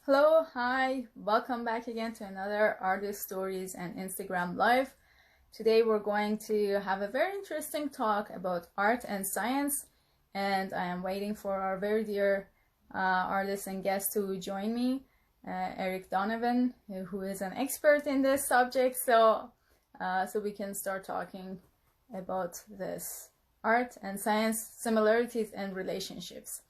Hello, hi, welcome back again to another Artist Stories and Instagram Live. Today we're going to have a very interesting talk about art and science, and I am waiting for our very dear artist and guest to join me, Eric Donovan, who is an expert in this subject, so we can start talking about this art and science similarities and relationships.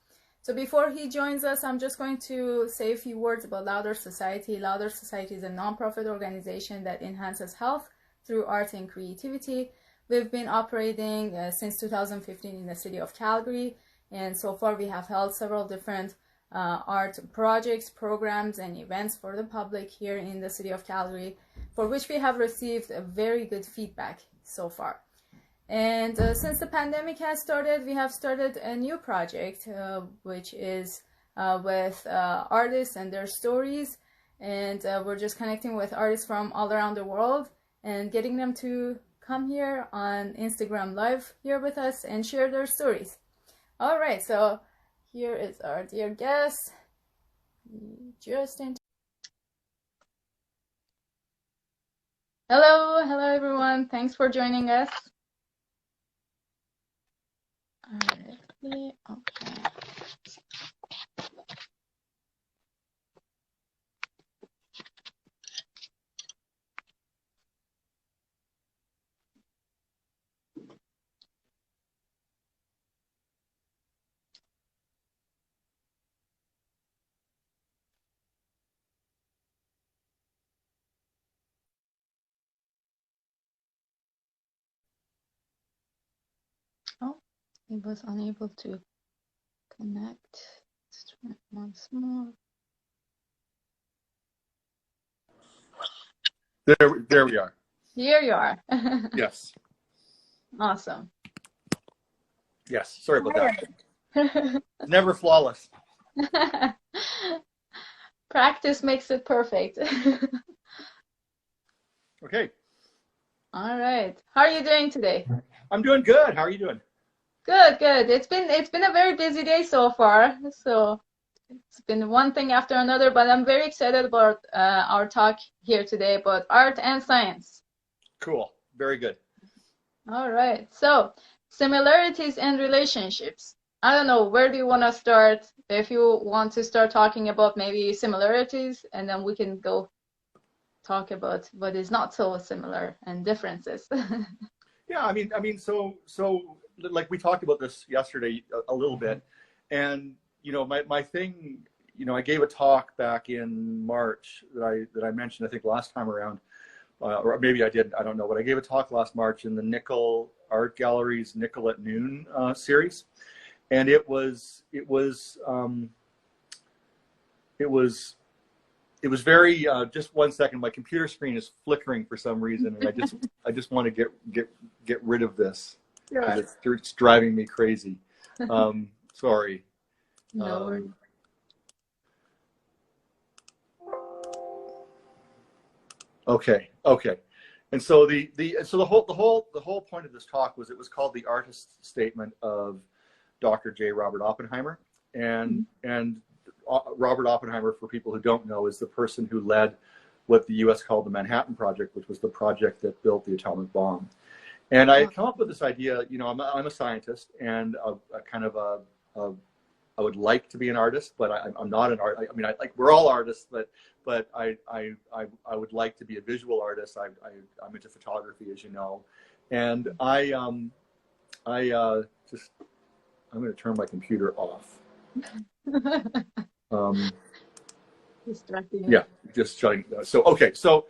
So before he joins us, I'm just going to say a few words about Louder Society. Louder Society is a nonprofit organization that enhances health through art and creativity. We've been operating since 2015 in the city of Calgary, and so far we have held several different art projects, programs, and events for the public here in the city of Calgary, for which we have received a very good feedback so far. And since the pandemic has started, we have started a new project, which is with artists and their stories. And we're just connecting with artists from all around the world and getting them to come here on Instagram Live here with us and share their stories. All right, so here is our dear guest. Hello everyone. Thanks for joining us. Okay. Oh, he was unable to connect. Let's try it once more. There we are. Here you are. Yes. Awesome. Yes. Sorry about that. Never flawless. Practice makes it perfect. Okay. All right. How are you doing today? I'm doing good. How are you doing? Good, good. It's been a very busy day so far. So it's been one thing after another, but I'm very excited about our talk here today about art and science. Cool. Very good. All right. So similarities and relationships. I don't know, where do you want to start? If you want to start talking about maybe similarities, and then we can go talk about what is not so similar and differences. Yeah, I mean, so like we talked about this yesterday a little bit, and my thing, I gave a talk back in March that I mentioned, I think last time around, or maybe I didn't, I don't know, but I gave a talk last March in the Nickel Art Gallery's Nickel at Noon series, and it was very just one second. My computer screen is flickering for some reason, and I just want to get rid of this because it's driving me crazy. Sorry. No worries. Okay. And so the whole point of this talk was, it was called the Artist Statement of Dr. J. Robert Oppenheimer, and Robert Oppenheimer, for people who don't know, is the person who led what the U.S. called the Manhattan Project, which was the project that built the atomic bomb. And I had come up with this idea. I'm a scientist, and I would like to be an artist, but I'm not an artist. I mean, we're all artists, but I would like to be a visual artist. I'm into photography, as you know, and I'm going to turn my computer off. Distracting. Yeah, just shutting. So okay, so.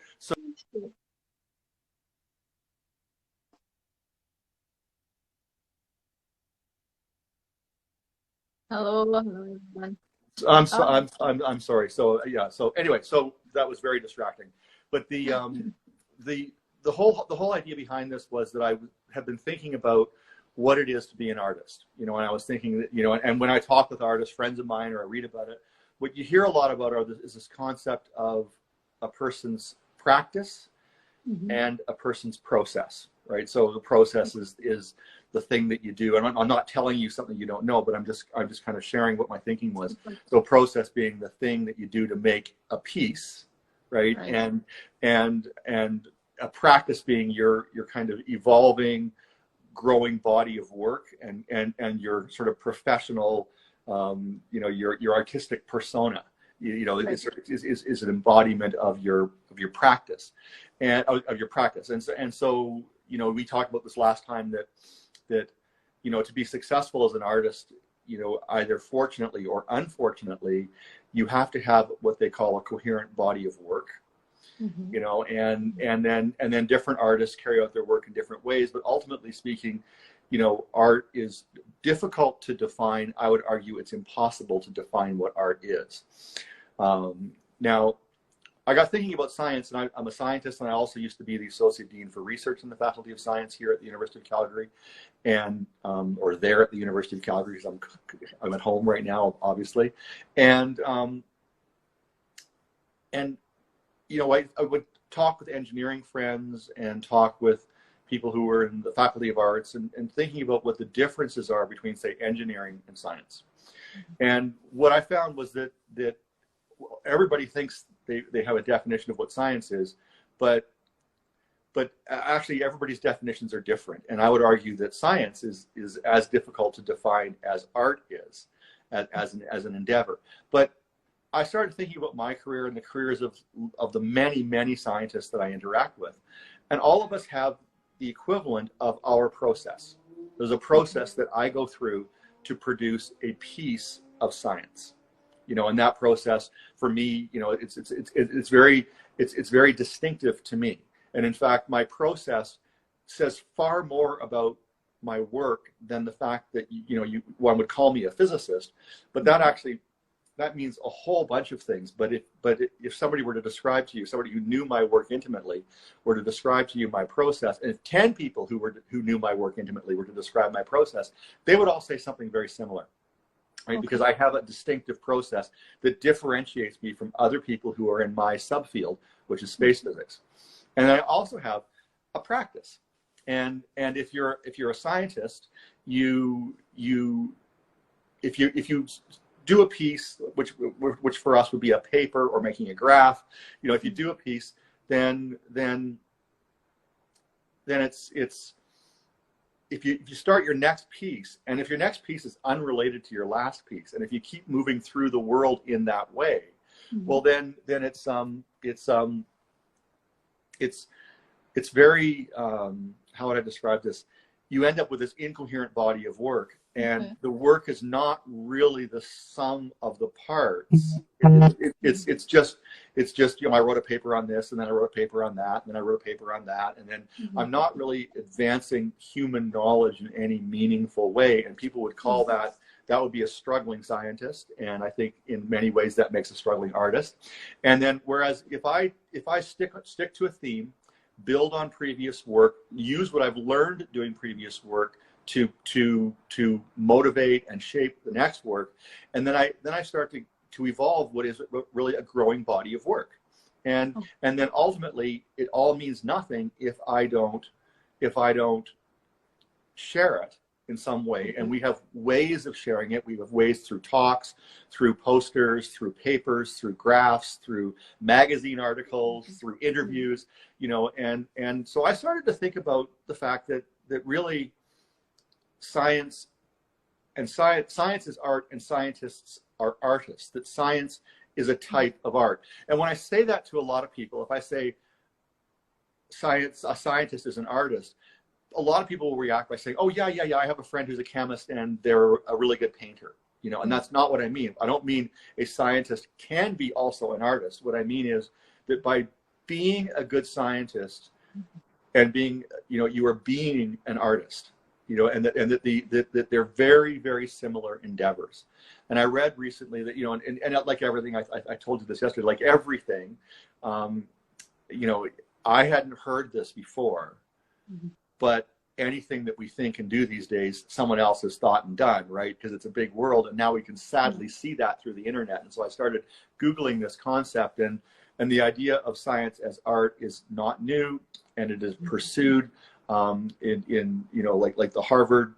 Hello everyone. I'm sorry. So yeah. So anyway, so that was very distracting. But the whole idea behind this was that I have been thinking about what it is to be an artist. And I was thinking that and when I talk with artists, friends of mine, or I read about it, what you hear a lot about is this concept of a person's practice and a person's process, right? So the process is the thing that you do. And I'm not telling you something you don't know, but I'm just kind of sharing what my thinking was. So process being the thing that you do to make a piece, right? And a practice being your kind of evolving, growing body of work, and your sort of professional, your artistic persona. Is an embodiment of your practice, and of your practice. And so we talked about this last time that to be successful as an artist, either fortunately or unfortunately, you have to have what they call a coherent body of work. And then different artists carry out their work in different ways, but ultimately speaking, art is difficult to define. I would argue it's impossible to define what art is. Now, I got thinking about science, and I'm a scientist, and I also used to be the Associate Dean for Research in the Faculty of Science here at the University of Calgary, and or there at the University of Calgary, because I'm at home right now, obviously, and I would talk with engineering friends and talk with people who were in the Faculty of Arts, and thinking about what the differences are between, say, engineering and science. And what I found was that everybody thinks they have a definition of what science is, but actually everybody's definitions are different. And I would argue that science is as difficult to define as art is, as an endeavor. But I started thinking about my career and the careers of the many, many scientists that I interact with. And all of us have the equivalent of our process. There's a process that I go through to produce a piece of science. And that process for me, it's very distinctive to me. And in fact, my process says far more about my work than the fact that one would call me a physicist, but that means a whole bunch of things. But if somebody were to describe to you, somebody who knew my work intimately were to describe to you my process, and if 10 people who knew my work intimately were to describe my process, they would all say something very similar. Right? Okay. Because I have a distinctive process that differentiates me from other people who are in my subfield, which is space physics. And I also have a practice. And if you're a scientist, if you do a piece, which for us would be a paper or making a graph, if you do a piece, then it's if you start your next piece, and if your next piece is unrelated to your last piece, and if you keep moving through the world in that way, well, then it's very how would I describe this? You end up with this incoherent body of work, and the work is not really the sum of the parts. It's just I wrote a paper on this, and then I wrote a paper on that, and then I wrote a paper on that, and then I'm not really advancing human knowledge in any meaningful way. And people would call that would be a struggling scientist, and I think in many ways that makes a struggling artist. And then whereas if I stick to a theme, build on previous work, use what I've learned doing previous work to motivate and shape the next work, and then I start to evolve what is really a growing body of work, and then ultimately it all means nothing if I don't share it in some way. And we have ways of sharing it. We have ways through talks, through posters, through papers, through graphs, through magazine articles, through interviews, and so I started to think about the fact that really science is art, and scientists are artists, that science is a type of art. And when I say that to a lot of people, if I say a scientist is an artist, a lot of people will react by saying, oh, yeah, I have a friend who's a chemist and they're a really good painter, and that's not what I mean. I don't mean a scientist can be also an artist. What I mean is that by being a good scientist and being, you are being an artist, and that they're very, very similar endeavors. And I read recently that, and like everything, I told you this yesterday, like everything, I hadn't heard this before, but anything that we think and do these days, someone else has thought and done, right? Because it's a big world, and now we can sadly see that through the internet. And so I started Googling this concept, and the idea of science as art is not new, and it is pursued in like the Harvard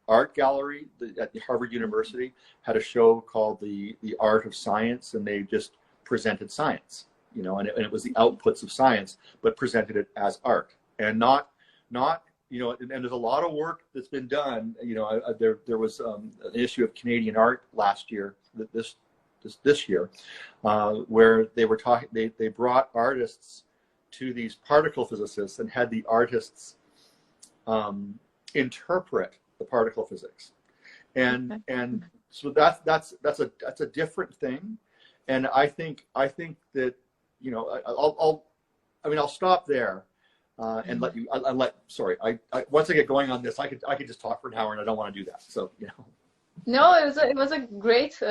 Art Gallery at the Harvard University had a show called the Art of Science, and they just presented science, and it was the outputs of science, but presented it as art, and not and there's a lot of work that's been done. There was an issue of Canadian Art last year, this year, where they were talking. They brought artists to these particle physicists and had the artists interpret the particle physics, and so that's a different thing, and I think that I'll stop there. And let you. Sorry. Once I get going on this, I could just talk for an hour, and I don't want to do that. So No, it was a great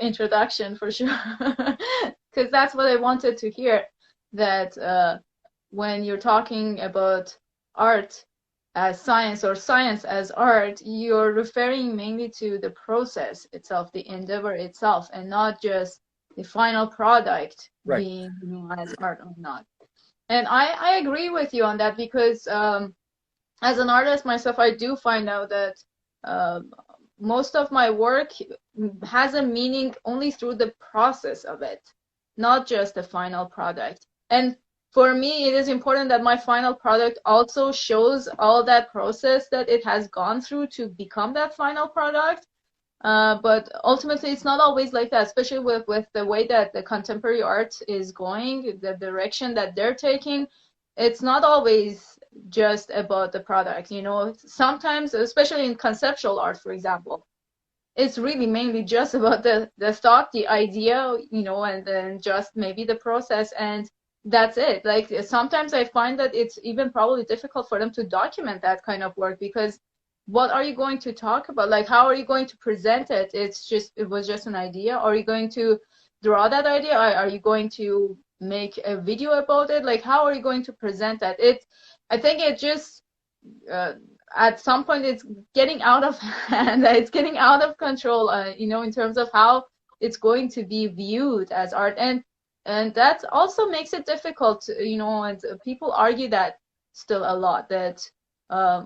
introduction for sure, because that's what I wanted to hear. That when you're talking about art as science or science as art, you're referring mainly to the process itself, the endeavor itself, and not just the final product being as art or not. And I agree with you on that, because as an artist myself, I do find out that most of my work has a meaning only through the process of it, not just the final product. And for me, it is important that my final product also shows all that process that it has gone through to become that final product. But ultimately, it's not always like that, especially with the way that the contemporary art is going, the direction that they're taking. It's not always just about the product, Sometimes, especially in conceptual art, for example, it's really mainly just about the thought, the idea, and then just maybe the process, and that's it. Like, sometimes I find that it's even probably difficult for them to document that kind of work, because what are you going to talk about? Like, how are you going to present it? It was just an idea. Are you going to draw that idea? Are you going to make a video about it? Like, how are you going to present that? I think it just, at some point, it's getting out of hand. It's getting out of control, in terms of how it's going to be viewed as art. And that also makes it difficult, and people argue that still a lot, that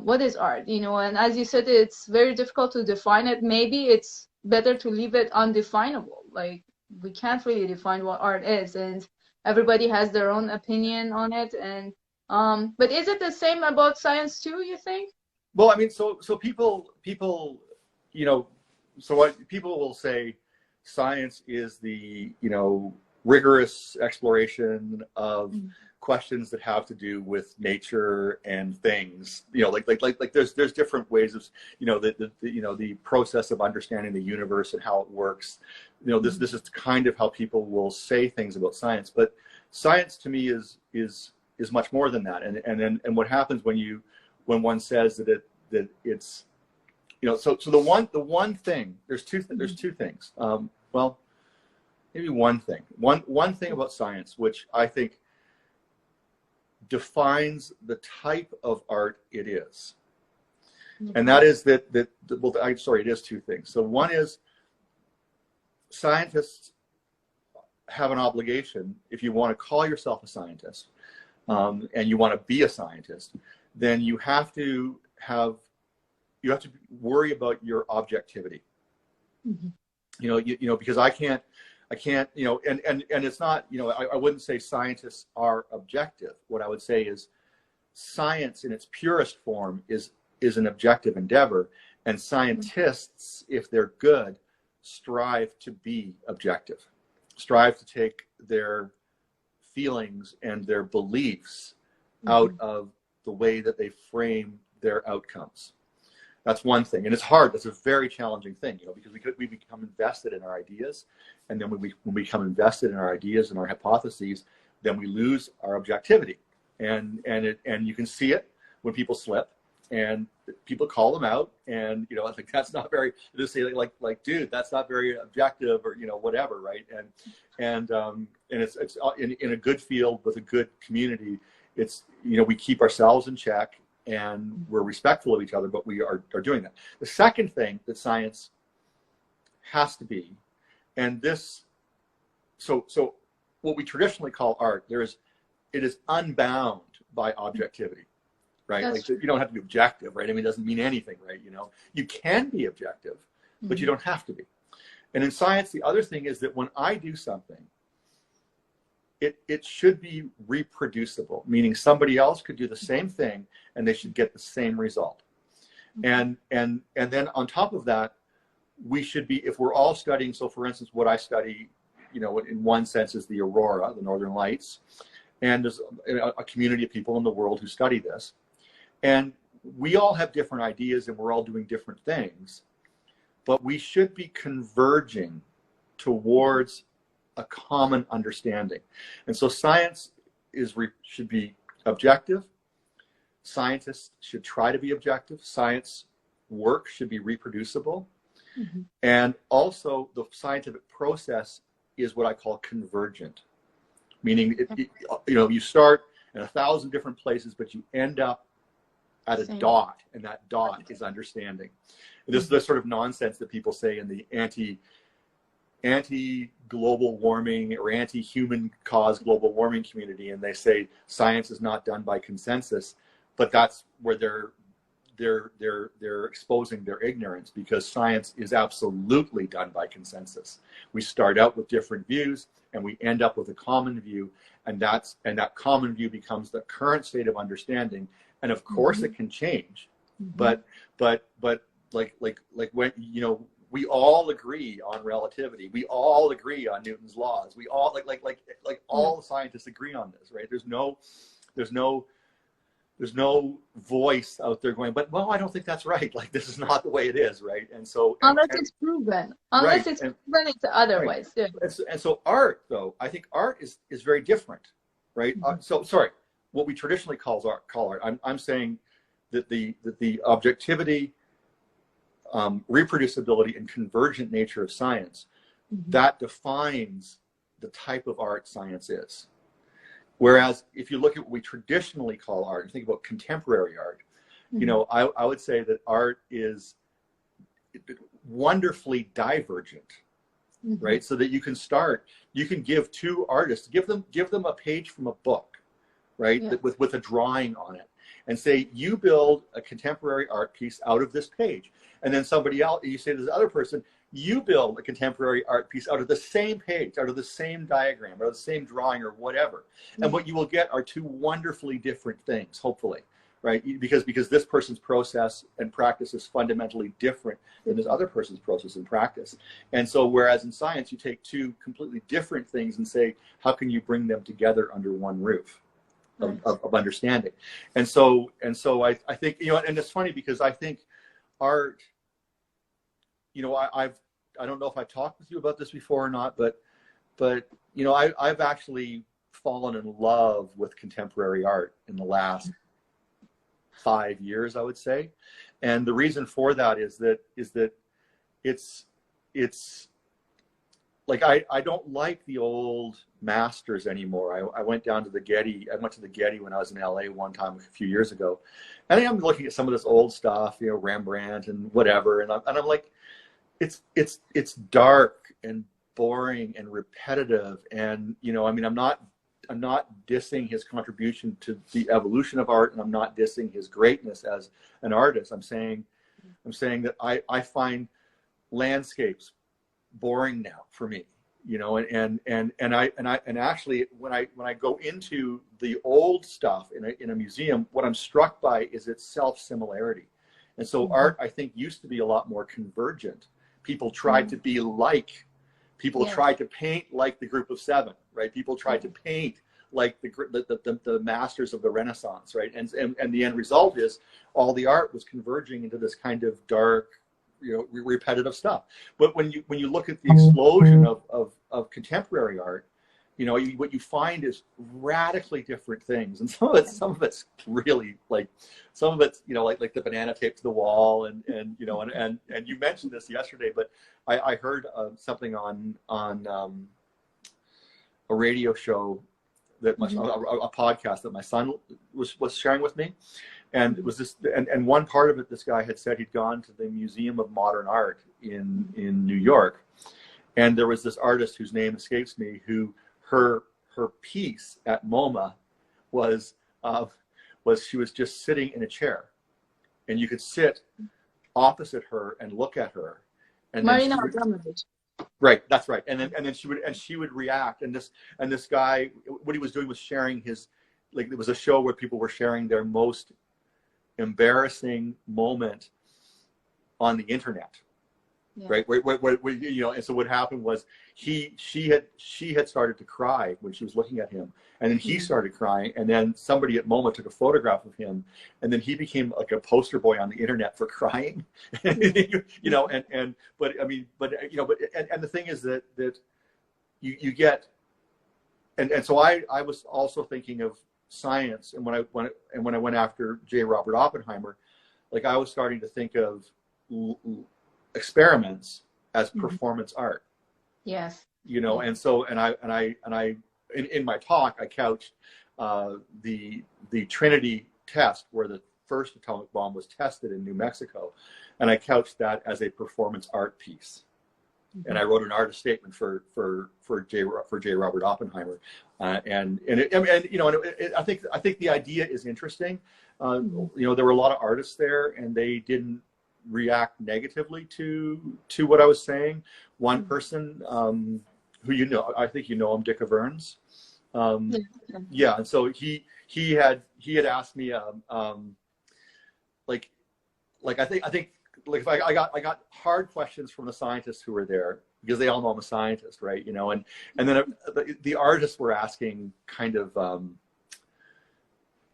what is art, and as you said, it's very difficult to define it. Maybe it's better to leave it undefinable. Like, we can't really define what art is, and everybody has their own opinion on it. And but is it the same about science too, you think? Well, I mean, so people, so what people will say, science is the rigorous exploration of questions that have to do with nature and things, like there's different ways of, the process of understanding the universe and how it works. This is kind of how people will say things about science, but science to me is much more than that. And what happens when one says that it's, so the one thing, there's two things. Well, maybe one thing about science, which I think defines the type of art it is. And that is it is two things. So one is, scientists have an obligation. If you want to call yourself a scientist, and you want to be a scientist, then you have to worry about your objectivity. Because I can't, and it's not, I wouldn't say scientists are objective. What I would say is science in its purest form is an objective endeavor, and scientists, if they're good, strive to be objective, strive to take their feelings and their beliefs out of the way that they frame their outcomes. That's one thing, and it's hard. That's a very challenging thing, because we become invested in our ideas, and then when we become invested in our ideas and our hypotheses, then we lose our objectivity, and you can see it when people slip, and people call them out, and I think that's not very. They say like, dude, that's not very objective, or whatever, right? And it's in a good field with a good community. It's we keep ourselves in check, and we're respectful of each other, but we are doing that. The second thing that science has to be, and this, so what we traditionally call art, it is unbound by objectivity. right? That's Like true. you don't have to be objective, right? I mean, it doesn't mean anything, right? You know, you can be objective, but you don't have to be. And in science, the other thing is that when I do something, it should be reproducible, meaning somebody else could do the same thing and they should get the same result. And then on top of that, we should be, if we're all studying, so for instance, what I study, you know, in one sense is the aurora, the northern lights, and there's a community of people in the world who study this. And we all have different ideas and we're all doing different things, but we should be converging towards a common understanding. And so science should be objective. Scientists should try to be objective. Science work should be reproducible. And also the scientific process is what I call convergent, meaning you know, you start in 1,000 different places, but you end up at a dot, and that dot is understanding. And this is the sort of nonsense that people say in the anti-global warming or anti-human cause global warming community, and they say science is not done by consensus, but that's where they're exposing their ignorance, because science is absolutely done by consensus. We start out with different views and we end up with a common view, and that common view becomes the current state of understanding. And of course it can change, but like when, you know, we all agree on relativity. We all agree on Newton's laws. We all like all the scientists agree on this, right? There's no voice out there going, but well, I don't think that's right. Like, this is not the way it is, right? And so unless it's proven, it's otherwise. Right. Yeah. And so art, though, I think art is very different, right? So sorry, what we traditionally call art. I'm saying that the objectivity, reproducibility, and convergent nature of science, that defines the type of art science is. Whereas if you look at what we traditionally call art, and think about contemporary art, you know, I would say that art is wonderfully divergent, right? So that you can give two artists, give them a page from a book, right? Yeah. With a drawing on it, and say, you build a contemporary art piece out of this page. And then somebody else, you say to the other person, you build a contemporary art piece out of the same page, out of the same diagram, or the same drawing, or whatever. And what you will get are two wonderfully different things, hopefully, right? Because this person's process and practice is fundamentally different than this other person's process and practice. And so whereas in science, you take two completely different things and say, how can you bring them together under one roof of understanding? And so I think, you know, and it's funny because I think art, you know, I don't know if I've talked with you about this before or not, but you know, I've actually fallen in love with contemporary art in the last 5 years, I would say. And the reason for that is that it's like, I don't like the old masters anymore. I went down to the Getty. I went to the Getty when I was in LA one time a few years ago. And I'm looking at some of this old stuff, you know, Rembrandt and whatever. And I'm like, it's dark and boring and repetitive. And, you know, I mean, I'm not dissing his contribution to the evolution of art, and I'm not dissing his greatness as an artist. I'm saying that I find landscapes boring now for me, you know, and actually when I go into the old stuff in a museum, what I'm struck by is its self-similarity. And so art, I think, used to be a lot more convergent. People tried to be like, people tried to paint like the Group of Seven, right? People tried to paint like the masters of the Renaissance, right? And the end result is all the art was converging into this kind of dark, you know, repetitive stuff. But when you look at the explosion of contemporary art, you know, what you find is radically different things. And some of it's really like, some of it's, you know, like the banana taped to the wall, and you know, and you mentioned this yesterday, but I heard something on a radio show that a podcast that my son was sharing with me. And it was this, and one part of it, this guy had said he'd gone to the Museum of Modern Art in New York, and there was this artist whose name escapes me, who her piece at MoMA was was she was just sitting in a chair, and you could sit opposite her and look at her, and Marina then Abramovich. right, that's right, and then she would react, and this guy, what he was doing was sharing his, like, it was a show where people were sharing their most embarrassing moment on the internet. Yeah. Right, where, you know, and so what happened was she had started to cry when she was looking at him, and then he started crying, and then somebody at MoMA took a photograph of him, and then he became like a poster boy on the internet for crying. You know, but I mean, but you know, but and the thing is that you get, and so I was also thinking of science, and when I went after J. Robert Oppenheimer, like, I was starting to think of experiments as performance art. Yes. You know, and so and I in my talk, I couched the Trinity test, where the first atomic bomb was tested in New Mexico, and I couched that as a performance art piece. And I wrote an artist statement for J. Robert Oppenheimer, and you know, I think the idea is interesting. You know, there were a lot of artists there, and they didn't react negatively to what I was saying. One person, who, you know, I think you know him, Dick Averns. Yeah, and so he had asked me, like I think like, if I got hard questions from the scientists who were there, because they all know I'm a scientist, right? You know, and then the artists were asking kind of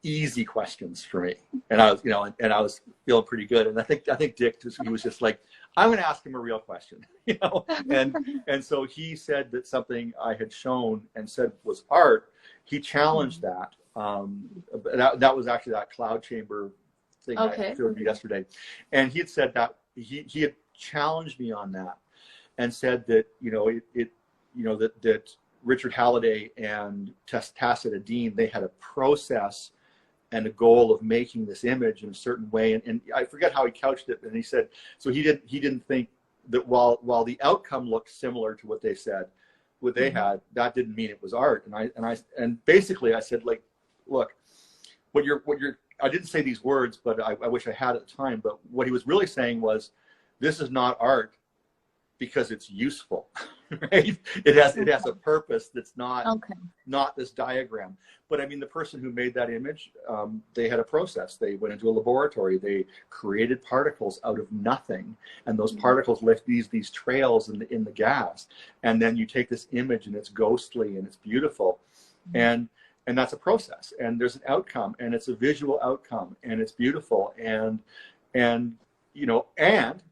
easy questions for me, and I was, you know, and I was feeling pretty good. And I think Dick, he was just like, I'm going to ask him a real question, you know, and so he said that something I had shown and said was art. He challenged that. That was actually that cloud chamber thing I showed you yesterday, and he had said that he had challenged me on that, and said that, you know, you know, that Richard Halliday and Tacita Dean, they had a process and a goal of making this image in a certain way, and I forget how he couched it, and he said, so he didn't think that while the outcome looked similar to what they said, what they had, that didn't mean it was art. And basically I said, like, look, what you're I didn't say these words, but I wish I had at the time, but what he was really saying was, this is not art because it's useful. Right? It has a purpose that's not this diagram. But I mean, the person who made that image, they had a process. They went into a laboratory. They created particles out of nothing, and those particles left these trails in the gas. And then you take this image, and it's ghostly and it's beautiful, and that's a process. And there's an outcome, and it's a visual outcome, and it's beautiful, and you know, and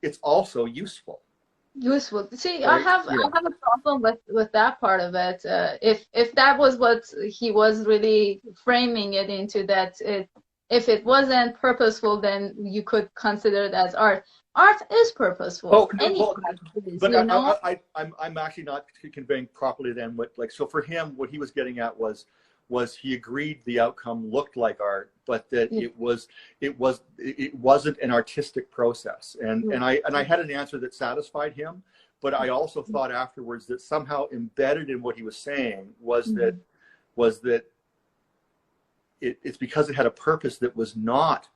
it's also useful. See, right? I have a problem with that part of it. If that was what he was really framing it into, that if it wasn't purposeful, then you could consider it as art. Art is purposeful. Oh, but you know? I'm actually not conveying properly then what, like, so for him, what he was getting at was he agreed the outcome looked like art, but that it wasn't an artistic process. And I had an answer that satisfied him, but I also thought afterwards that somehow embedded in what he was saying was that it's because it had a purpose that was not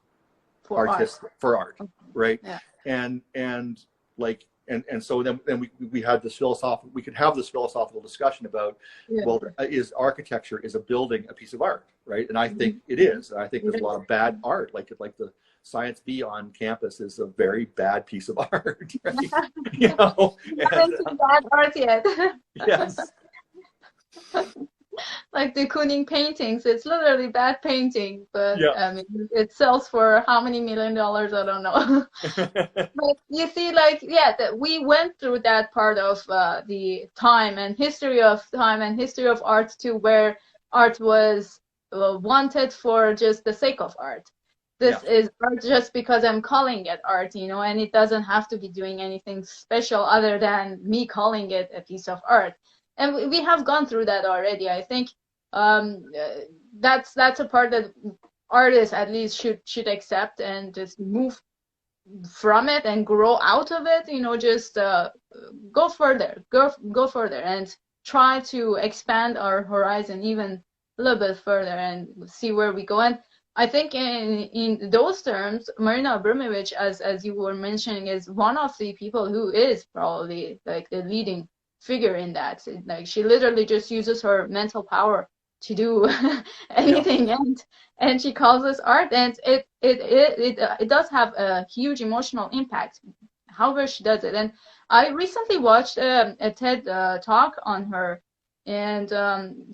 artistic for art, right? Yeah. And like, and so then we had this philosophical, we could have this philosophical discussion about, well, is architecture, is a building a piece of art, right? And I think it is. I think there's a lot of bad art, like the Science Bee on campus is a very bad piece of art, right? You know, haven't seen bad art yet. Yes. Like the Kooning paintings, it's literally bad painting, but I mean, it sells for how many $1 million, I don't know. But you see, like, that we went through that part of the time and history of art too, where art was wanted for just the sake of art. This is art just because I'm calling it art, you know, and it doesn't have to be doing anything special other than me calling it a piece of art. And we have gone through that already. I think that's a part that artists at least should accept and just move from it and grow out of it. You know, just go further and try to expand our horizon even a little bit further and see where we go. And I think in those terms, Marina Abramovich, as you were mentioning, is one of the people who is probably like the leading figure in that. Like she literally just uses her mental power to do Yeah. anything, and she calls this art, and it does have a huge emotional impact. However, she does it, and I recently watched a TED talk on her, and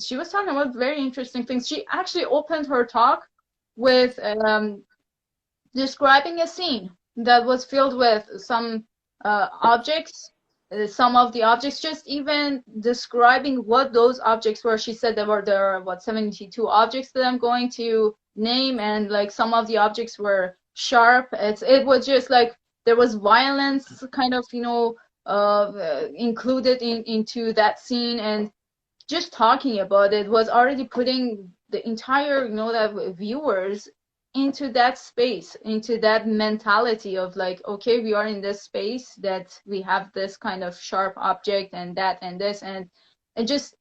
she was talking about very interesting things. She actually opened her talk with describing a scene that was filled with some objects, some of the objects, just even describing what those objects were. She said there are what 72 objects that I'm going to name, and like some of the objects were sharp. It was just like there was violence kind of, you know, included into that scene, and just talking about it was already putting the entire, you know, that viewers into that space, into that mentality of like, okay, we are in this space that we have this kind of sharp object and that and this, and just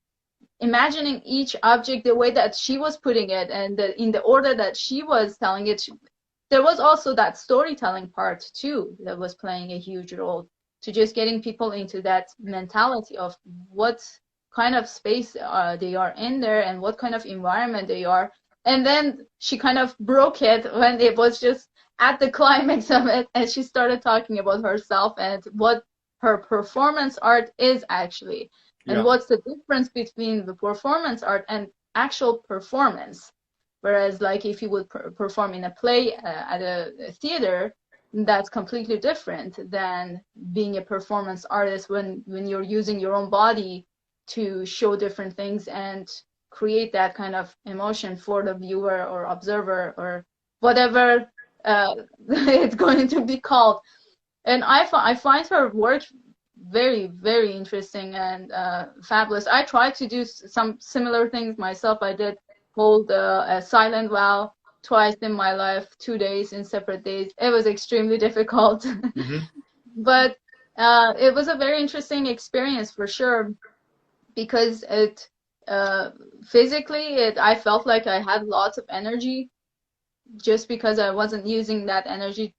imagining each object the way that she was putting it, and in the order that she was telling it. There was also that storytelling part too that was playing a huge role to just getting people into that mentality of what kind of space they are in there and what kind of environment they are. And then she kind of broke it when it was just at the climax of it, and she started talking about herself and what her performance art is actually, and Yeah. what's the difference between the performance art and actual performance. Whereas, like, if you would perform in a play at a theater, that's completely different than being a performance artist when you're using your own body to show different things and create that kind of emotion for the viewer or observer or whatever it's going to be called. And I find her work very, very interesting and fabulous. I tried to do some similar things myself. I did hold a silent vow twice in my life, 2 days in separate days. It was extremely difficult, Mm-hmm. but it was a very interesting experience for sure, because it physically, I felt like I had lots of energy just because I wasn't using that energy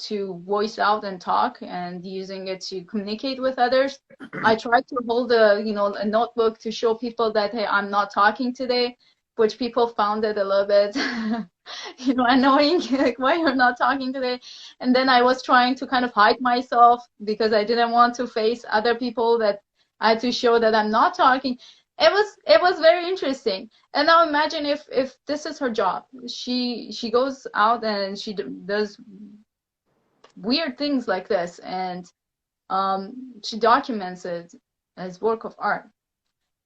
to voice out and talk and using it to communicate with others. I tried to hold a notebook to show people that, hey, I'm not talking today, which people found it a little bit annoying, like, why you're not talking today. And then I was trying to kind of hide myself because I didn't want to face other people, that I had to show that I'm not talking. It was very interesting. And now imagine if this is her job. She goes out and she does weird things like this, and she documents it as work of art.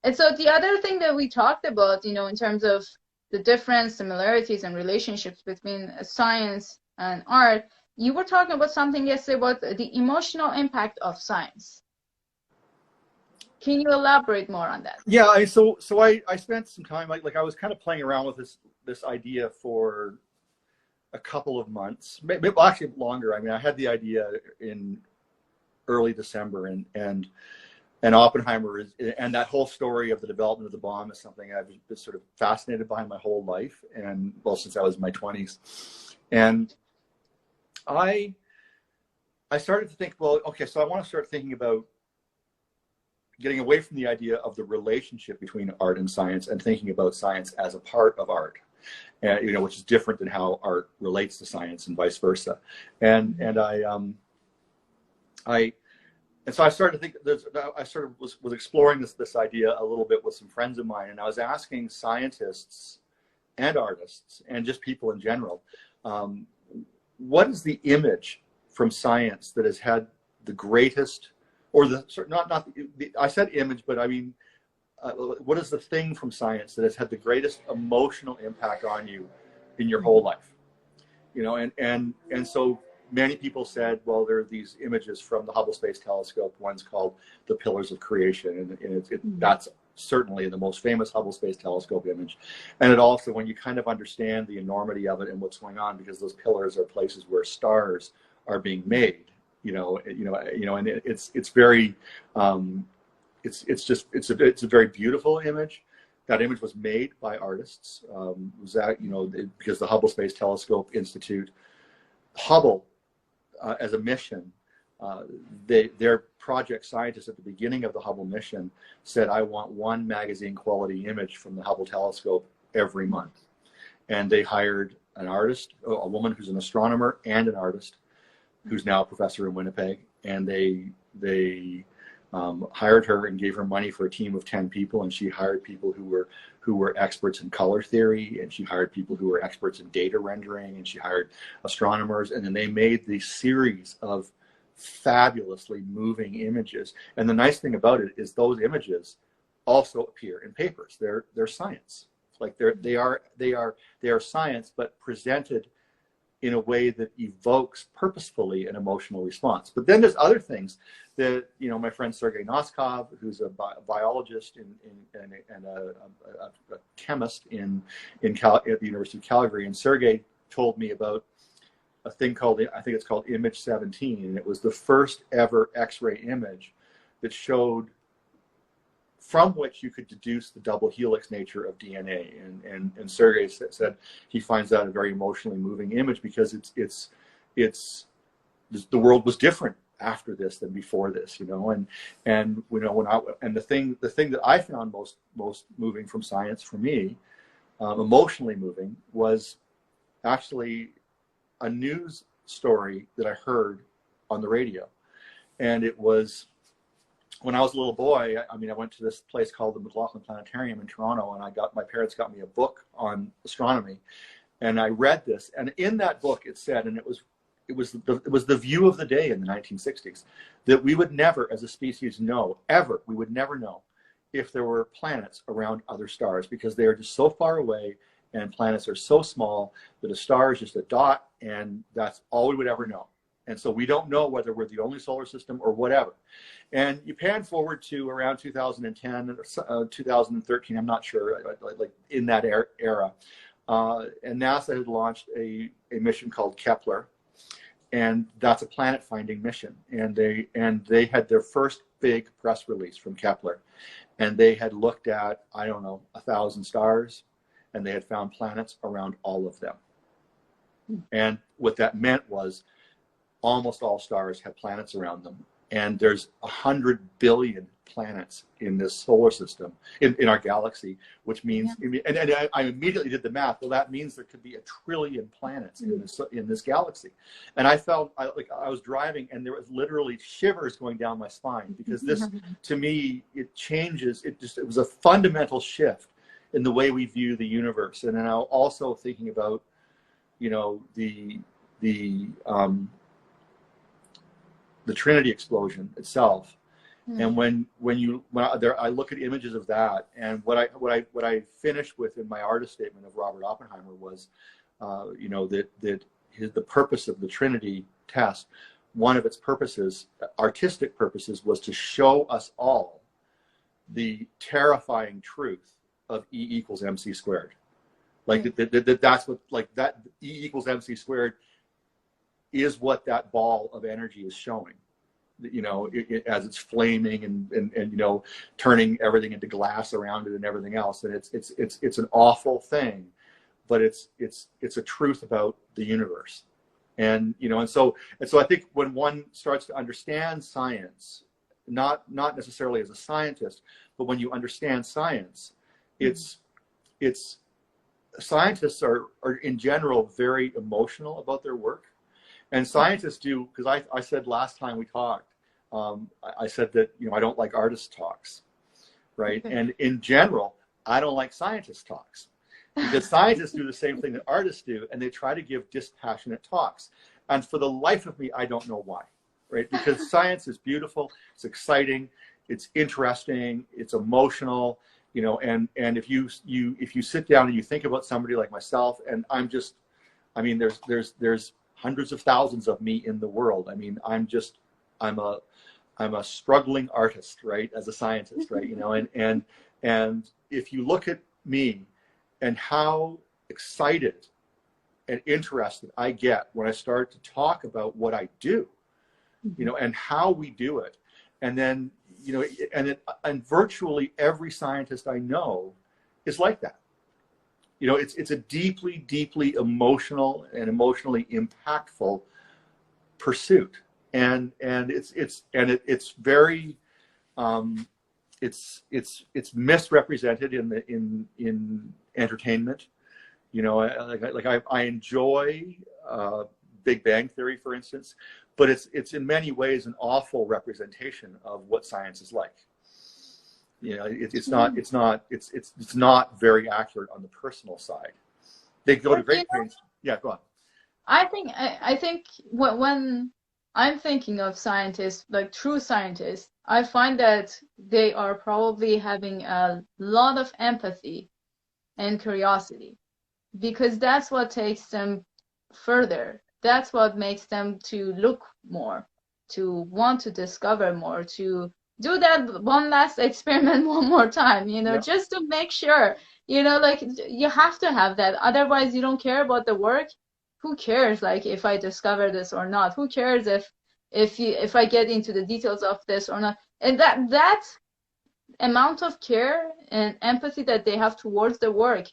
And so the other thing that we talked about, in terms of the different similarities and relationships between science and art, you were talking about something yesterday about the emotional impact of science. Can you elaborate more on that? Yeah, I spent some time, like I was kind of playing around with this idea for a couple of months, maybe actually longer. I mean, I had the idea in early December, and Oppenheimer and that whole story of the development of the bomb is something I've been sort of fascinated by my whole life, and well, since I was in my 20s. And I started to think, well, okay, so I want to start thinking about getting away from the idea of the relationship between art and science, and thinking about science as a part of art, and which is different than how art relates to science and vice versa. And so I started to think. I sort of was exploring this idea a little bit with some friends of mine, and I was asking scientists and artists and just people in general, what is the image from science that has had the greatest, or I said image, but I mean, what is the thing from science that has had the greatest emotional impact on you in your whole life? And so many people said, well, there are these images from the Hubble Space Telescope. One's called the Pillars of Creation, and that's certainly the most famous Hubble Space Telescope image. And it also, when you kind of understand the enormity of it and what's going on, because those pillars are places where stars are being made, and it's very, it's a very beautiful image. that image was made by artists. Was that, because the Hubble Space Telescope Institute, Hubble as a mission, their project scientists at the beginning of the Hubble mission said, I want one magazine quality image from the Hubble telescope every month. And they hired an artist, a woman who's an astronomer and an artist, who's now a professor in Winnipeg. And they hired her and gave her money for a team of 10 people. And she hired people who were experts in color theory, and she hired people who were experts in data rendering, and she hired astronomers. And then they made these series of fabulously moving images. And the nice thing about it is those images also appear in papers. They're science. Like they are science, but presented in a way that evokes purposefully an emotional response. But then there's other things that, my friend Sergei Noskov, who's a biologist and a chemist at the University of Calgary, and Sergei told me about a thing called, I think it's called Image 17, and it was the first ever X-ray image that showed, from which you could deduce the double helix nature of DNA. And Sergei said he finds that a very emotionally moving image, because it's the world was different after this than before this, and the thing that I found most moving from science for me, emotionally moving, was actually a news story that I heard on the radio. And it was, when I was a little boy, I went to this place called the McLaughlin Planetarium in Toronto, and my parents got me a book on astronomy, and I read this. And in that book, it said, and it was the view of the day in the 1960s, that we would never, as a species, we would never know if there were planets around other stars, because they are just so far away, and planets are so small that a star is just a dot, and that's all we would ever know. And so we don't know whether we're the only solar system or whatever. And you pan forward to around 2010, 2013, I'm not sure, like in that era. And NASA had launched a mission called Kepler. And that's a planet finding mission. And they had their first big press release from Kepler. And they had looked at, 1,000 stars, and they had found planets around all of them. And what that meant was almost all stars have planets around them. And there's 100 billion planets in this solar system, in our galaxy, which means, and I immediately did the math. Well, that means there could be 1 trillion planets in this galaxy. And I felt like I was driving, and there was literally shivers going down my spine, because this, to me, it changes. It was a fundamental shift in the way we view the universe. And then I'm also thinking about, the Trinity explosion itself. And when I look at images of that, and what I finished with in my artist statement of Robert Oppenheimer was, that the purpose of the Trinity test, one of its purposes, artistic purposes, was to show us all the terrifying truth of E equals MC squared. Like that's what, like that E equals MC squared is what that ball of energy is showing, as it's flaming and turning everything into glass around it and everything else. And it's an awful thing, but it's a truth about the universe. And so I think when one starts to understand science, not necessarily as a scientist, but when you understand science, it's scientists are in general very emotional about their work. And scientists do, because I said last time we talked, I said that, I don't like artist talks, right? And in general, I don't like scientist talks, because scientists do the same thing that artists do, and they try to give dispassionate talks. And for the life of me, I don't know why, right? Because science is beautiful, it's exciting, it's interesting, it's emotional, and if you sit down and you think about somebody like myself, and there's hundreds of thousands of me in the world. I'm a struggling artist, right? As a scientist, right? And if you look at me and how excited and interested I get when I start to talk about what I do, and how we do it. And then, and virtually every scientist I know is like that. You know, it's a deeply, deeply emotional and emotionally impactful pursuit, and it's very it's misrepresented in entertainment. You know, I enjoy Big Bang Theory, for instance, but it's in many ways an awful representation of what science is like. You know, it's not very accurate on the personal side. They go to great pains. Yeah, go on. I think when I'm thinking of scientists, like true scientists, I find that they are probably having a lot of empathy and curiosity, because that's what takes them further. That's what makes them to look more, to want to discover more, to do that one last experiment one more time, you know, Yeah. just to make sure, you know, like you have to have that. Otherwise, you don't care about the work. Who cares, like, if I discover this or not? Who cares if I get into the details of this or not? And that amount of care and empathy that they have towards the work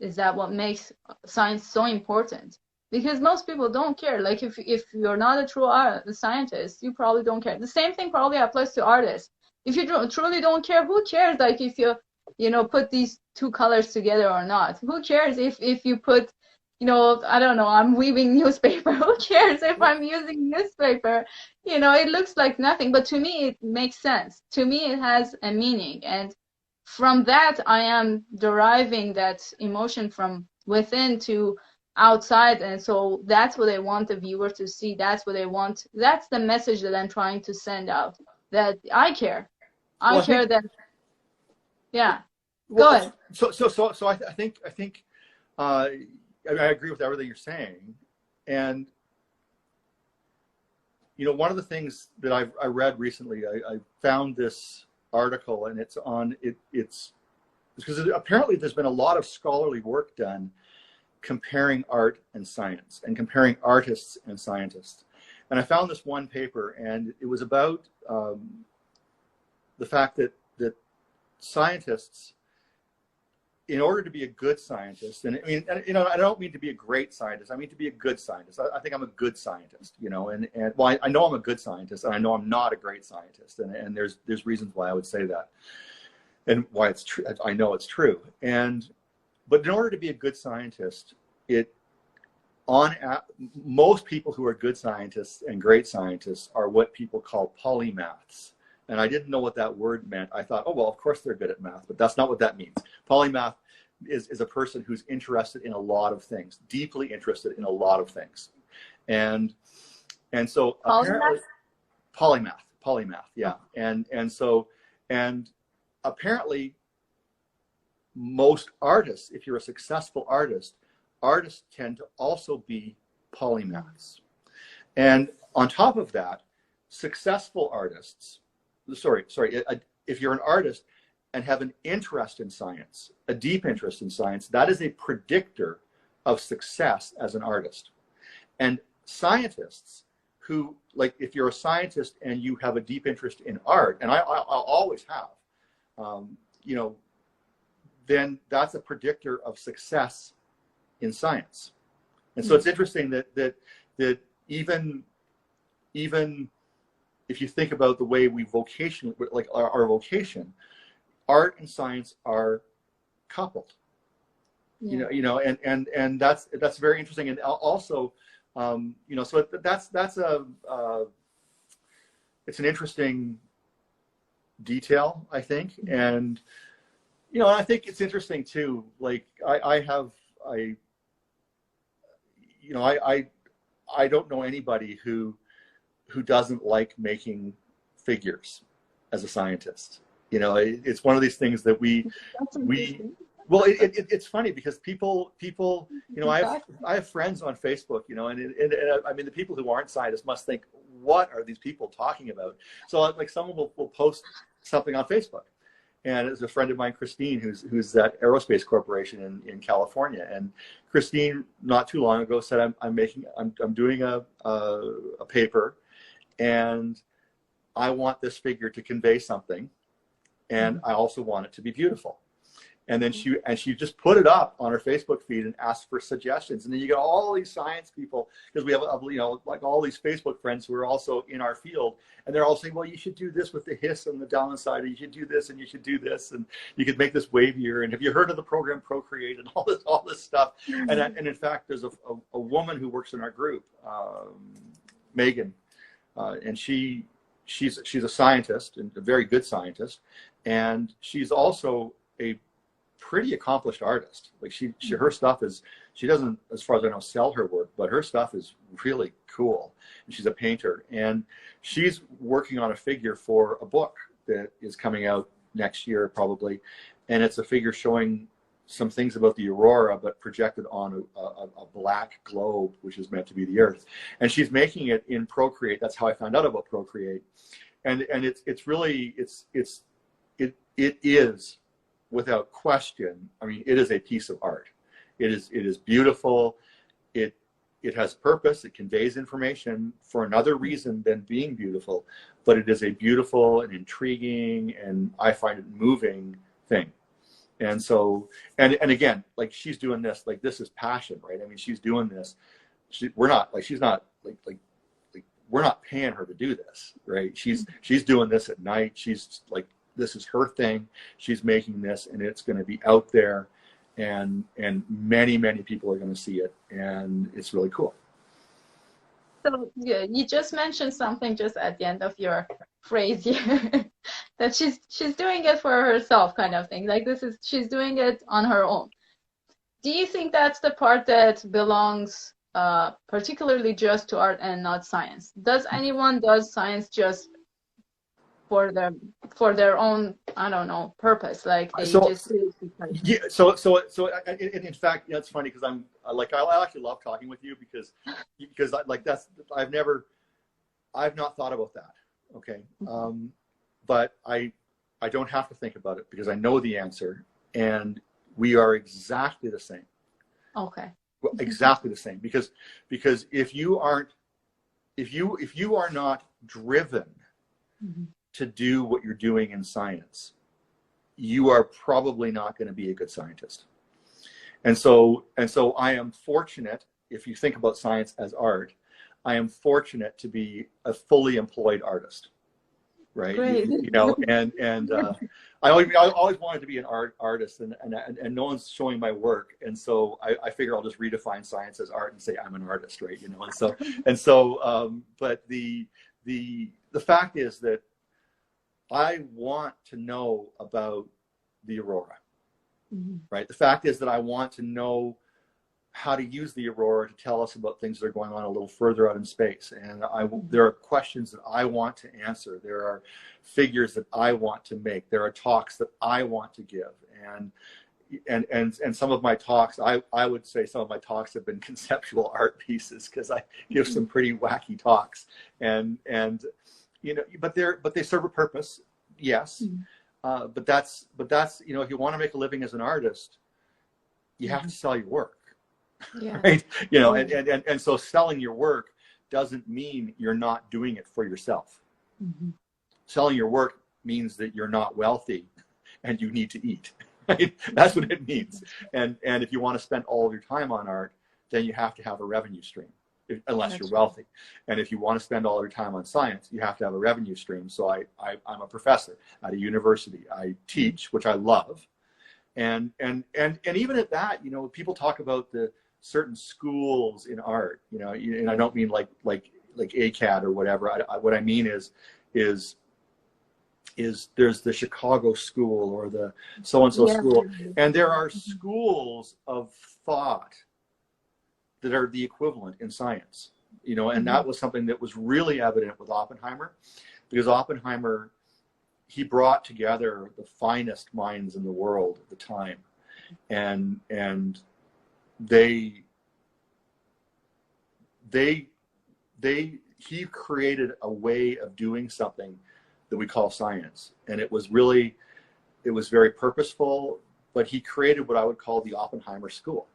is that what makes science so important. Because most people don't care. Like, if you're not a true scientist, you probably don't care. The same thing probably applies to artists. If you truly don't care, who cares, like, if you know, put these two colors together or not? Who cares if you put, you know, I don't know, I'm weaving newspaper. Who cares if I'm using newspaper? You know, it looks like nothing, but to me it makes sense. To me it has a meaning, and from that I am deriving that emotion from within to outside, and so that's what I want the viewer to see. That's what I want. That's the message that I'm trying to send out, that I care. I care that, yeah. Well, go ahead. So I think I agree with everything you're saying, and you know, one of the things that I read recently, I found this article, and it's because apparently there's been a lot of scholarly work done comparing art and science, and comparing artists and scientists. And I found this one paper, and it was about the fact that scientists, in order to be a good scientist, and I mean, you know, I don't mean to be a great scientist, I mean to be a good scientist. I think I'm a good scientist, you know, and well, I know I'm a good scientist, and I know I'm not a great scientist, and there's reasons why I would say that, and why it's true. I know it's true, but in order to be a good scientist, most people who are good scientists and great scientists are what people call polymaths. And I didn't know what that word meant. I thought, oh, well, of course they're good at math, but that's not what that means. Polymath is a person who's interested in a lot of things, deeply interested in a lot of things. And so apparently, polymath, yeah. And apparently most artists, if you're a successful artists tend to also be polymaths. And on top of that, successful artists, if you're an artist and have an interest in science, a deep interest in science, that is a predictor of success as an artist. And scientists who, like, if you're a scientist and you have a deep interest in art, and I'll always have, you know, then that's a predictor of success in science. And so it's interesting that even if you think about the way we vocation, like our vocation, art and science are coupled. Yeah. You know, and that's very interesting. And also, you know, so that's it's an interesting detail, I think. And you know, I think it's interesting too. Like I don't know anybody who doesn't like making figures as a scientist. You know, it's one of these things that well, it's funny because people, you know, I have friends on Facebook, you know, and I mean, the people who aren't scientists must think, what are these people talking about? So like someone will post something on Facebook. And it's a friend of mine, Christine, who's at Aerospace Corporation in California. And Christine, not too long ago, said, I'm doing a paper, and I want this figure to convey something, and I also want it to be beautiful. And then she just put it up on her Facebook feed and asked for suggestions. And then you get all these science people, because we have, you know, like all these Facebook friends who are also in our field, and they're all saying, well, you should do this with the hiss on the downside, or you should do this, and you should do this, and you could make this wavier. And have you heard of the program Procreate, and all this stuff? And in fact, there's a woman who works in our group, Megan, and she's a scientist, and a very good scientist, and she's also a pretty accomplished artist. Like her stuff is, she doesn't, as far as I know, sell her work, but her stuff is really cool. And she's a painter, and she's working on a figure for a book that is coming out next year probably, and it's a figure showing some things about the aurora, but projected on a black globe, which is meant to be the Earth. And she's making it in Procreate. That's how I found out about Procreate. And it's really, it is, without question, I mean, it is a piece of art. It is beautiful. It has purpose. It conveys information for another reason than being beautiful, but it is a beautiful and intriguing, and I find it moving thing. And so, and again, like, she's doing this, like, this is passion, right? I mean, she's doing this. We're not paying her to do this, right? She's doing this at night. She's like, this is her thing. She's making this, and it's going to be out there, and many people are going to see it, and it's really cool. So yeah, you just mentioned something just at the end of your phrase here, that she's doing it for herself, kind of thing. Like, she's doing it on her own. Do you think that's the part that belongs particularly just to art and not science? Does anyone does science just for their own, I don't know, purpose? Like, they just yeah. So in fact, it's funny, because I actually love talking with you, because I've not thought about that. Okay. But I don't have to think about it, because I know the answer, and we are exactly the same. Okay. Exactly the same, because if you are not driven to do what you're doing in science, you are probably not going to be a good scientist. And so I am fortunate, if you think about science as art, I am fortunate to be a fully employed artist, right? Great. You know, and I always wanted to be an artist, and no one's showing my work, and so I figure I'll just redefine science as art and say I'm an artist, right? You know, and so but the fact is that I want to know about the aurora, right? The fact is that I want to know how to use the aurora to tell us about things that are going on a little further out in space. And there are questions that I want to answer. There are figures that I want to make. There are talks that I want to give. And some of my talks, I would say some of my talks have been conceptual art pieces, because I give some pretty wacky talks. And you know, but they serve a purpose, yes. But that's, you know, if you want to make a living as an artist, you have to sell your work, yeah. right? You know, and so selling your work doesn't mean you're not doing it for yourself. Selling your work means that you're not wealthy and you need to eat, right? That's what it means. And if you want to spend all of your time on art, then you have to have a revenue stream. Unless you're wealthy. And if you want to spend all your time on science, you have to have a revenue stream. So I'm a professor at a university. I teach, which I love. And even at that, you know, people talk about the certain schools in art, you know, and I don't mean like ACAD or whatever. What I mean is there's the Chicago school or the so-and-so school. And there are schools of thought that are the equivalent in science, you know, and that was something that was really evident with Oppenheimer, because Oppenheimer, he brought together the finest minds in the world at the time, and he created a way of doing something that we call science, and it was very purposeful, but he created what I would call the Oppenheimer School.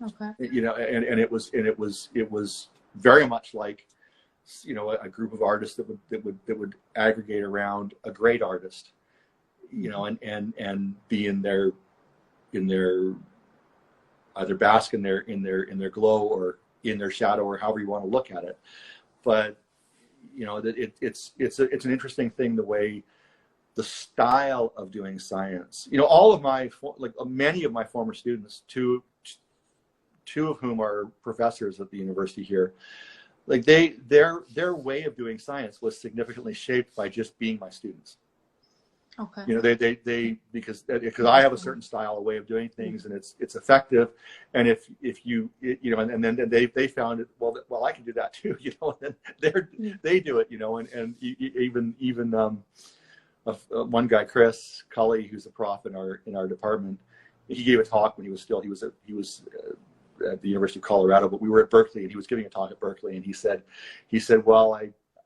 Okay. You know, and it was very much like, you know, a group of artists that would aggregate around a great artist, you know, and be in their either bask in their glow or in their shadow, or however you want to look at it. But you know, that it's an interesting thing, the way the style of doing science. You know, all of my, like many of my former students, two of whom are professors at the university here, like their way of doing science was significantly shaped by just being my students. Okay. You know, they because I have a certain style, a way of doing things, and it's effective. And if you know, and then they found it, well I can do that too, you know, and then they do it, you know, and even one guy, Chris Cully, who's a prof in our department, he gave a talk when he was at the University of Colorado, but we were at Berkeley, and he was giving a talk at Berkeley, and he said, well,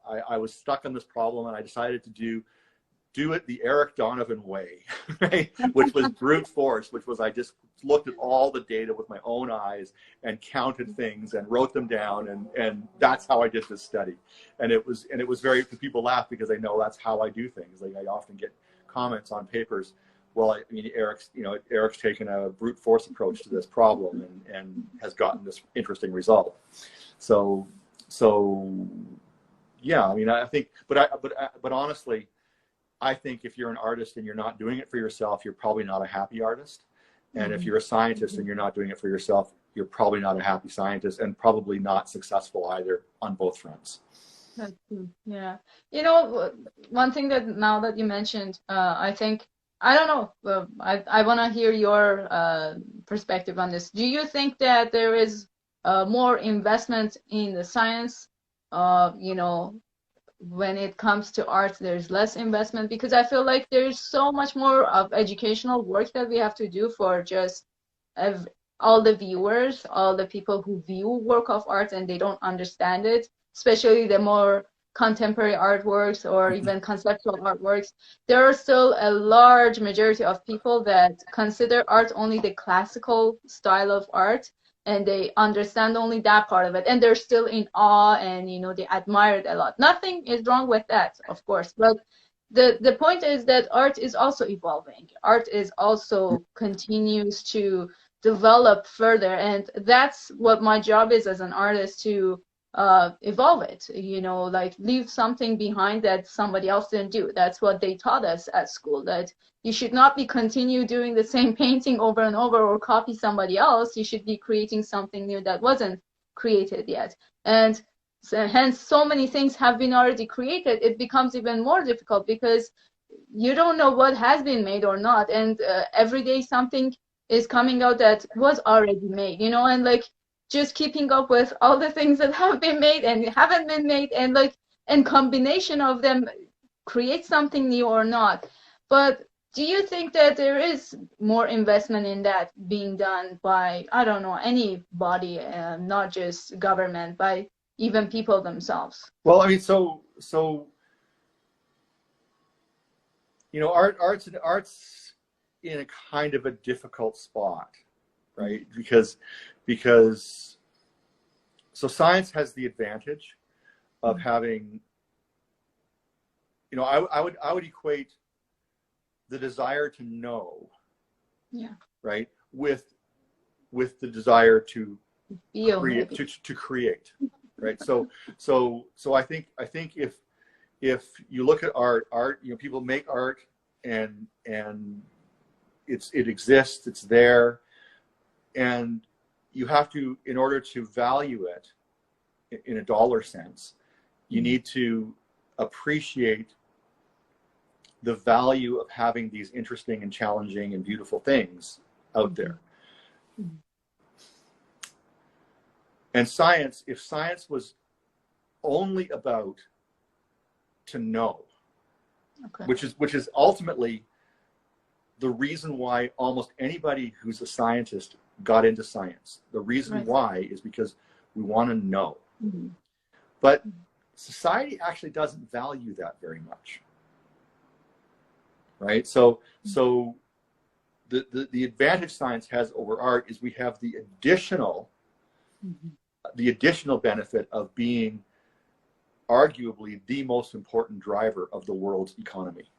I was stuck on this problem, and I decided to do it the Eric Donovan way, right? Which was brute force, which was I just looked at all the data with my own eyes and counted things and wrote them down, and that's how I did this study. And it was very, people laugh because they know that's how I do things. Like I often get comments on papers, well, I mean, Eric's taken a brute force approach to this problem and has gotten this interesting result. So yeah, I mean, I think, but honestly, I think if you're an artist and you're not doing it for yourself, you're probably not a happy artist. And if you're a scientist and you're not doing it for yourself, you're probably not a happy scientist, and probably not successful either on both fronts. That's true. Yeah. You know, one thing that now that you mentioned, I think, I don't know, I want to hear your perspective on this. Do you think that there is more investment in the science, you know, when it comes to art, there's less investment? Because I feel like there's so much more of educational work that we have to do for just all the viewers, all the people who view work of art and they don't understand it, especially the more contemporary artworks or even conceptual artworks. There are still a large majority of people that consider art only the classical style of art, and they understand only that part of it, and they're still in awe, and you know, they admire it a lot. Nothing is wrong with that, of course, but the point is that art is also evolving. Art is also continues to develop further, and that's what my job is as an artist, to evolve it, you know, like leave something behind that somebody else didn't do. That's what they taught us at school, that you should not be continue doing the same painting over and over or copy somebody else. You should be creating something new that wasn't created yet. And so, hence, so many things have been already created. It becomes even more difficult because you don't know what has been made or not. And every day something is coming out that was already made, you know, and like just keeping up with all the things that have been made and haven't been made, and like, and combination of them create something new or not. But do you think that there is more investment in that being done by, I don't know, any body, not just government, by even people themselves? Well, I mean, so you know, art's in a kind of a difficult spot, right? Because so science has the advantage of having, you know, I would equate the desire to know, yeah, right, with the desire to feel, create, to create, right? So I think if you look at art, you know, people make art and it exists, it's there, and you have to, in order to value it in a dollar sense, you need to appreciate the value of having these interesting and challenging and beautiful things out there. And science, if science was only about to know, okay, which is ultimately the reason why almost anybody who's a scientist got into science. The reason why is because we want to know. But society actually doesn't value that very much, right? So the advantage science has over art is we have the additional benefit of being arguably the most important driver of the world's economy.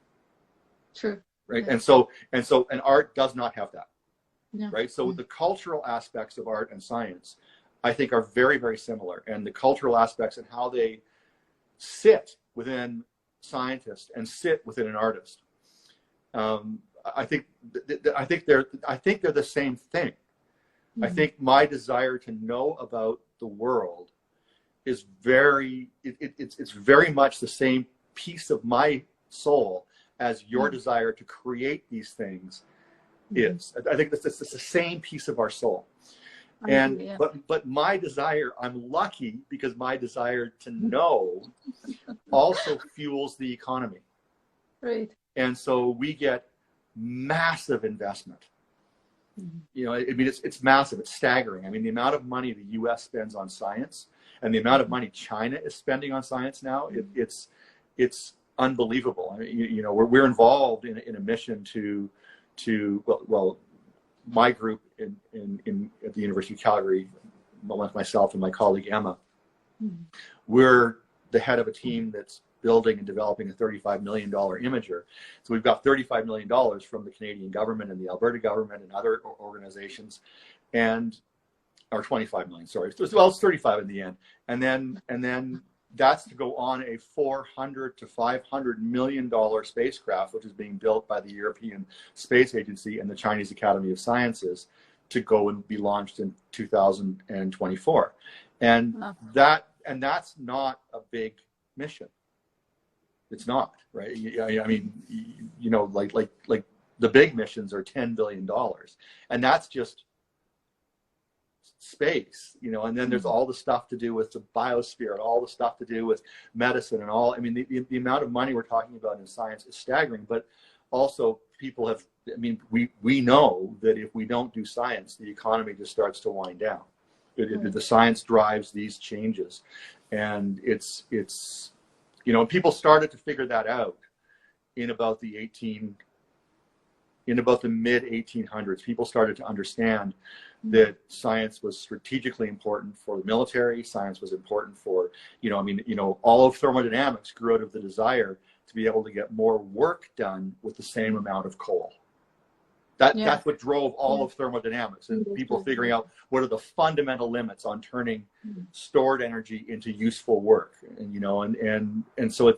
True. Right. Yeah. And art does not have that. Yeah. right? So the cultural aspects of art and science, I think, are very, very similar. And the cultural aspects and how they sit within scientists and sit within an artist, I think they're the same thing. I think my desire to know about the world is it's very much the same piece of my soul as your desire to create these things is. I think it's the same piece of our soul. And but my desire, I'm lucky because my desire to know also fuels the economy. Right. And so we get massive investment. You know, I mean, it's massive. It's staggering. I mean, the amount of money the U.S. spends on science and the amount of money China is spending on science now, it's unbelievable. I mean, you know, we're involved in a mission to my group at the University of Calgary, myself and my colleague Emma, we're the head of a team that's building and developing a $35 million imager. So we've got $35 million from the Canadian government and the Alberta government and other organizations, or 25 million, sorry. Well, it's 35 in the end. And then that's to go on a $400 to $500 million spacecraft, which is being built by the European Space Agency and the Chinese Academy of Sciences to go and be launched in 2024. And that's not a big mission. It's not, right? I mean, you know, like the big missions are $10 billion, and that's just space, you know. And then there's all the stuff to do with the biosphere and all the stuff to do with medicine and all. I mean, the amount of money we're talking about in science is staggering, but also people have, I mean, we know that if we don't do science, the economy just starts to wind down. The science drives these changes, and it's you know, people started to figure that out in about the mid 1800s. People started to understand that science was strategically important for the military. Science was important for, you know, I mean, you know, all of thermodynamics grew out of the desire to be able to get more work done with the same amount of coal. That's what drove all of thermodynamics, and people figuring out what are the fundamental limits on turning stored energy into useful work. And you know, and so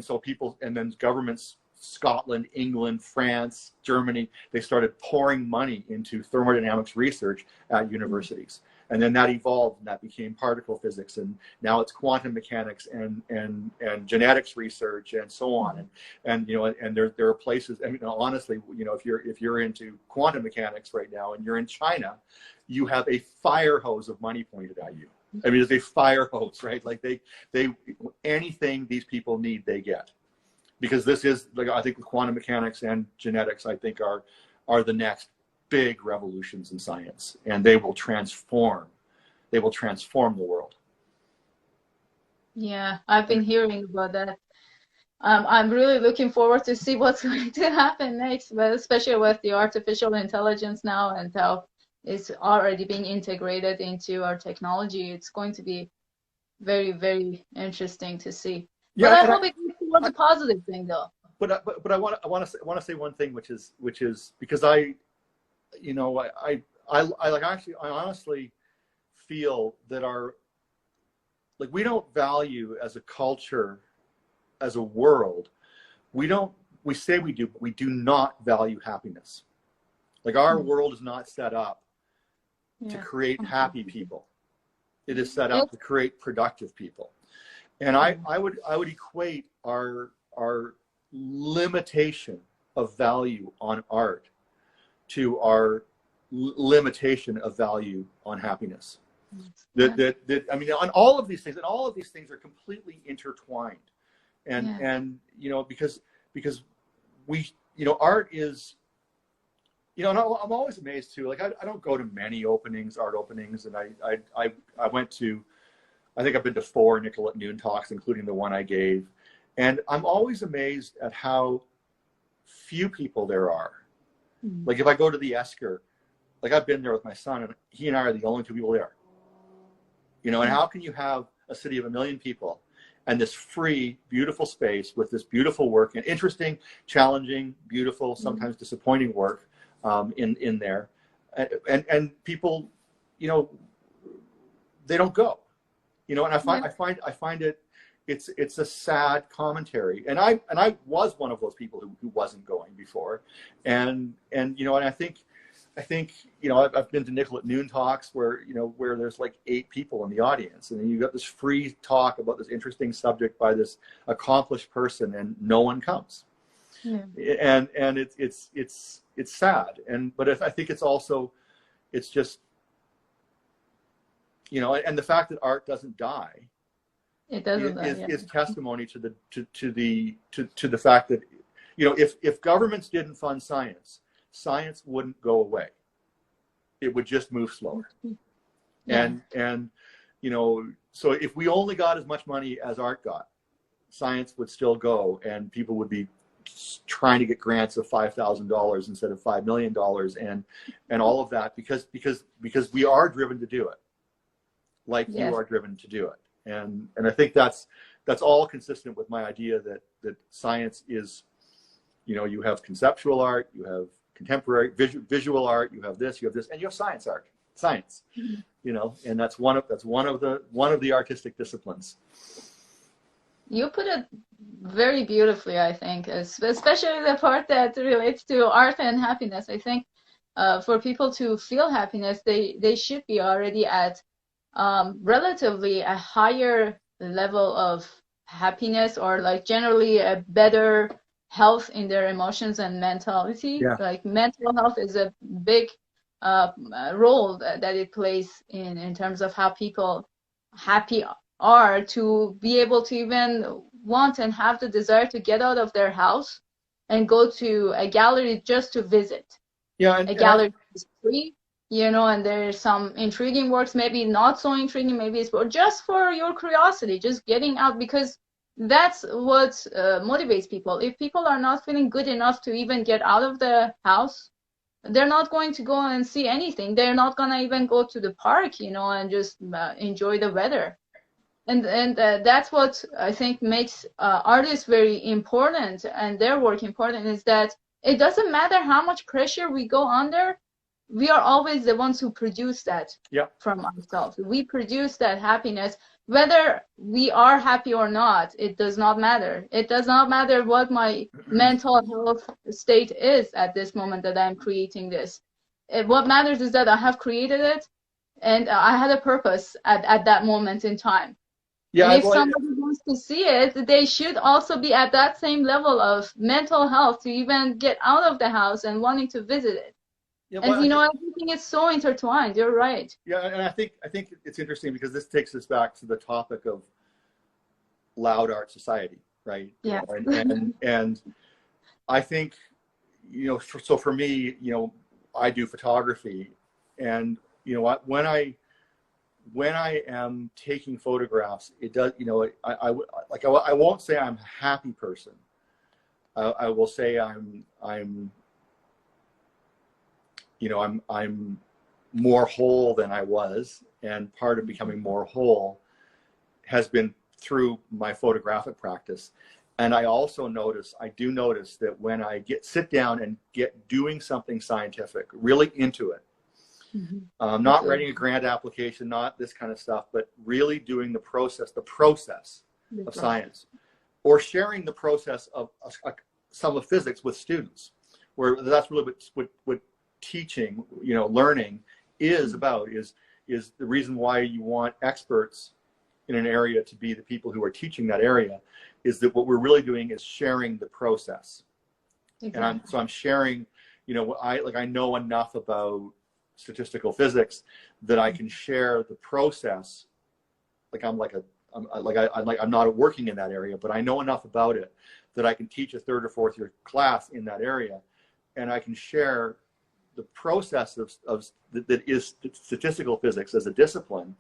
so people, and then governments, Scotland, England, France, Germany, they started pouring money into thermodynamics research at universities. And then that evolved, and that became particle physics, and now it's quantum mechanics and genetics research and so on. And you know, and there are places. I mean, honestly, you know, if you're into quantum mechanics right now and you're in China, you have a fire hose of money pointed at you. I mean, it's a fire hose, right? Like they anything these people need, they get, because this is, like, I think quantum mechanics and genetics, I think are the next big revolutions in science, and they will transform the world. Yeah, I've been hearing about that. I'm really looking forward to see what's going to happen next, but especially with the artificial intelligence now and how it's already being integrated into our technology. It's going to be very, very interesting to see. But I hope it goes towards a positive thing, though. But I want to say one thing, which is because I honestly feel that we don't value as a culture, as a world, we say we do, but we do not value happiness. Like, our world is not set up to create happy people. It is set up to create productive people. And I would equate our limitation of value on art to our limitation of value on happiness. That I mean, on all of these things, and all of these things are completely intertwined. And you know, because we, you know, art is, you know, and I'm always amazed too. Like, I don't go to many art openings, and I went to, I think I've been to 4 Nickel at Noon talks, including the one I gave, and I'm always amazed at how few people there are. Like, if I go to the Esker, like, I've been there with my son, and he and I are the only 2 people there. You know, and how can you have a city of 1 million people and this free, beautiful space with this beautiful work and interesting, challenging, beautiful, sometimes disappointing work in there. And people, you know, they don't go, you know, and I find it, it's a sad commentary. And I was one of those people who wasn't going before. And, you know, and I think, you know, I've been to Nickel at Noon talks where, you know, where there's like 8 people in the audience, and then you got this free talk about this interesting subject by this accomplished person, and no one comes. Yeah. And it's sad. But I think it's also, it's just, you know, and the fact that art doesn't die, it doesn't is testimony to the fact that, you know, if governments didn't fund science wouldn't go away. It would just move slower. Yeah. And you know, so if we only got as much money as art got, science would still go, and people would be trying to get grants of $5,000 instead of $5 million, and all of that, because we are driven to do it, like yes. You are driven to do it. And I think that's all consistent with my idea that science is, you know, you have conceptual art, you have contemporary visual art, you have this, and you have science art, you know, and that's one of the artistic disciplines. You put it very beautifully, I think, especially the part that relates to art and happiness. I think for people to feel happiness, they should be already at relatively a higher level of happiness, or like generally a better health in their emotions and mentality. Yeah. Like mental health is a big role that it plays in terms of how people happy are to be able to even want and have the desire to get out of their house and go to a gallery just to visit. Yeah, a gallery is free, you know, and there's some intriguing works, maybe not so intriguing, maybe it's just for your curiosity, just getting out, because that's what motivates people. If people are not feeling good enough to even get out of the house, they're not going to go and see anything. They're not going to even go to the park, you know, and just enjoy the weather. And that's what I think makes artists very important and their work important, is that it doesn't matter how much pressure we go under, we are always the ones who produce that from ourselves. We produce that happiness. Whether we are happy or not, it does not matter. It does not matter what my mental health state is at this moment that I'm creating this. What matters is that I have created it, and I had a purpose at that moment in time. Yeah, and if somebody wants to see it, they should also be at that same level of mental health to even get out of the house and wanting to visit it. Yeah, well, and you know, I think it's so intertwined. You're right. Yeah, and I think it's interesting because this takes us back to the topic of loud art society, right? Yeah. And I think, you know, so for me, you know, I do photography, and you know what, when I am taking photographs, it does, you know, I won't say I'm a happy person. I will say I'm you know, I'm more whole than I was, and part of becoming more whole has been through my photographic practice. And I also do notice that when I sit down and get doing something scientific, really into it, not writing a grant application, not this kind of stuff, but really doing the process of science, or sharing the process of some of physics with students, where that's really what teaching, you know, learning is about, is the reason why you want experts in an area to be the people who are teaching that area, is that what we're really doing is sharing the process. Exactly. And I'm sharing, you know, I know enough about statistical physics that I can share the process. Like I'm not working in that area, but I know enough about it that I can teach a 3rd or 4th year class in that area, and I can share the process that is statistical physics as a discipline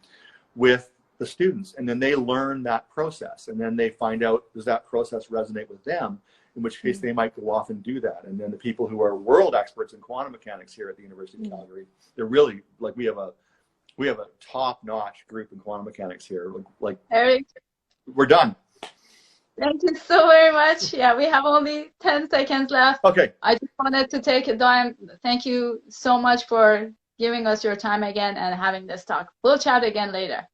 with the students, and then they learn that process, and then they find out, does that process resonate with them, in which case they might go off and do that. And then the people who are world experts in quantum mechanics here at the University of Calgary, they're really, like, we have a top-notch group in quantum mechanics here. Like Eric, we're done. Thank you so very much. Yeah, we have only 10 seconds left. Okay. I just wanted to take a time. Thank you so much for giving us your time again and having this talk. We'll chat again later.